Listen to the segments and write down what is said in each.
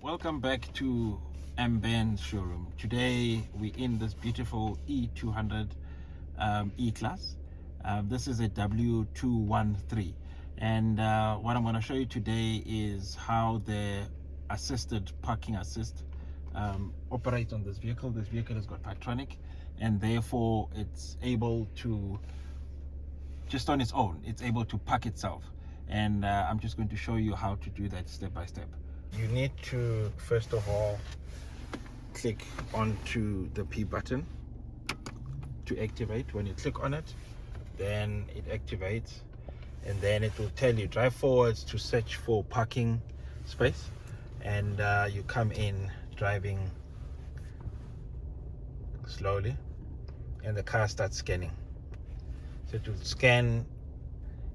Welcome back to mBenz showroom. Today we're in this beautiful E200 E-Class. This is a W213, and what I'm going to show you today is how the assisted parking assist operates on this vehicle. This vehicle has got Parktronic, and therefore it's able to, just on its own, it's able to park itself. And I'm just going to show you how to do that step by step. You need to first of all click onto the P button to activate. When you click on it, then it activates, and then it will tell you drive forwards to search for parking space, and you come in driving slowly, and the car starts scanning. So it will scan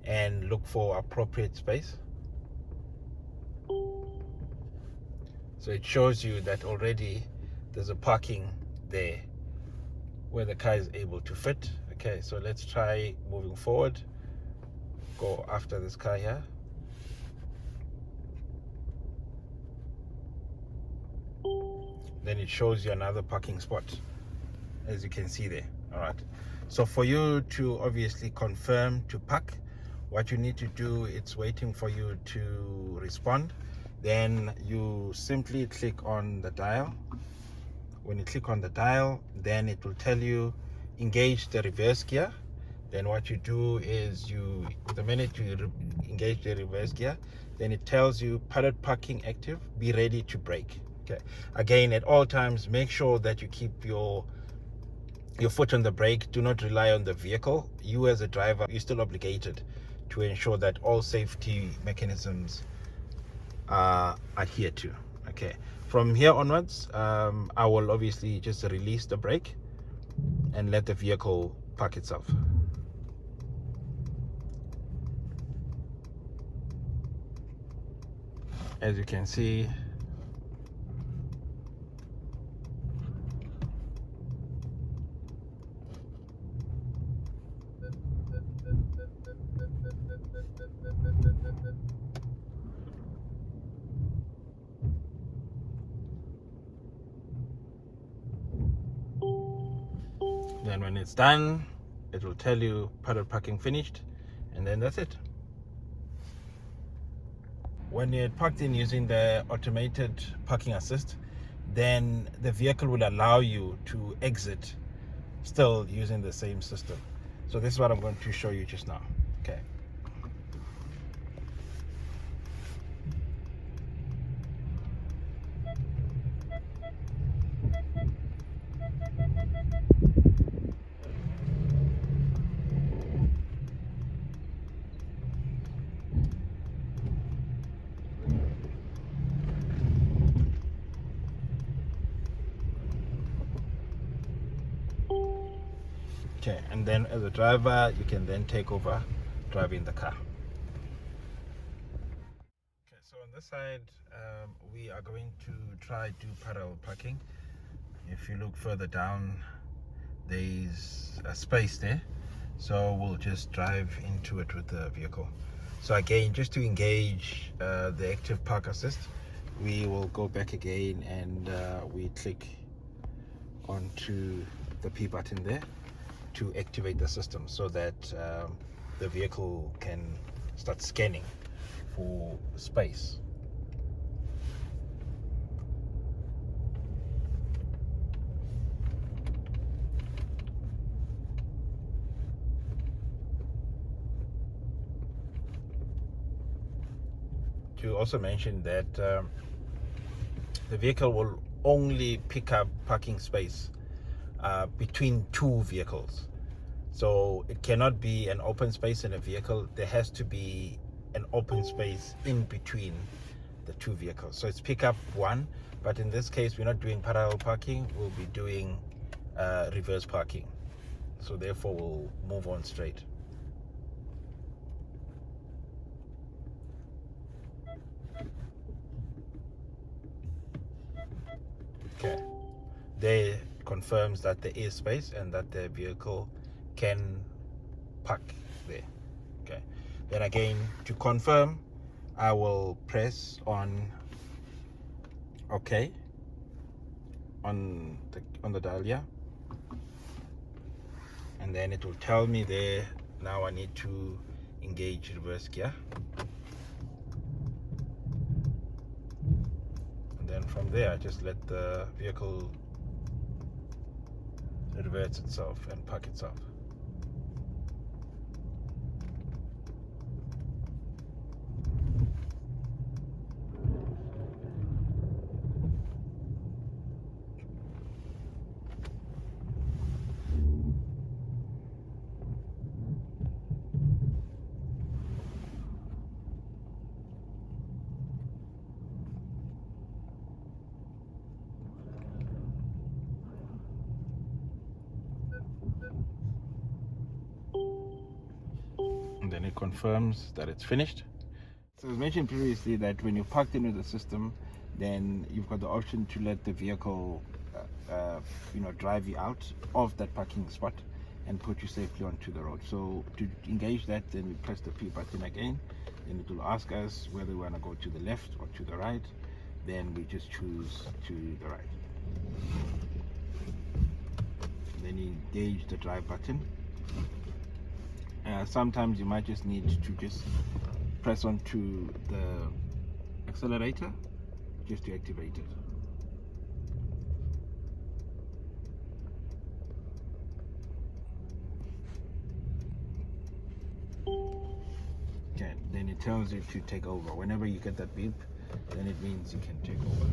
and look for appropriate space. So it shows you that already there's a parking there where the car is able to fit. Okay, so let's try moving forward. Go after this car here. Then it shows you another parking spot, as you can see there. All right, so for you to obviously confirm to park, what you need to do, it's waiting for you to respond. Then you simply click on the dial. When you click on the dial, then it will tell you engage the reverse gear. Then what you do is the minute you engage the reverse gear, then it tells you pilot parking active, be ready to brake. Okay, again, at all times make sure that you keep your foot on the brake. Do not rely on the vehicle. You as a driver, you're still obligated to ensure that all safety mechanisms are adhered to. Okay, from here onwards, I will obviously just release the brake and let the vehicle park itself. As you can see, then when it's done, it will tell you pilot parking finished, and then that's it. When you're parked in using the automated parking assist, then the vehicle will allow you to exit still using the same system. So this is what I'm going to show you just now. Okay. Okay, and then as a driver, you can then take over driving the car. Okay, so on this side, we are going to try do parallel parking. If you look further down, there's a space there, so we'll just drive into it with the vehicle. So again, just to engage the active park assist, we will go back again, and we click onto the P button there to activate the system, so that the vehicle can start scanning for space. To also mention that the vehicle will only pick up parking space between two vehicles. So it cannot be an open space in a vehicle. There has to be an open space in between the two vehicles. So it's pick up one, but in this case, we're not doing parallel parking. We'll be doing reverse parking. So therefore, we'll move on straight. Okay. There confirms that there is space and that the vehicle can park there. Okay, then again, to confirm, I will press on okay on the dial here, and then it will tell me there now I need to engage reverse gear, and then from there I just let the vehicle reverse itself and park itself. And then it confirms that it's finished. So as mentioned previously, that when you're parked into the system, then you've got the option to let the vehicle drive you out of that parking spot and put you safely onto the road. So to engage that, then we press the P button again, then it will ask us whether we want to go to the left or to the right. Then we just choose to the right. Then you engage the drive button. Sometimes you might just need to just press onto the accelerator just to activate it. Okay, then it tells you to take over. Whenever you get that beep, then it means you can take over.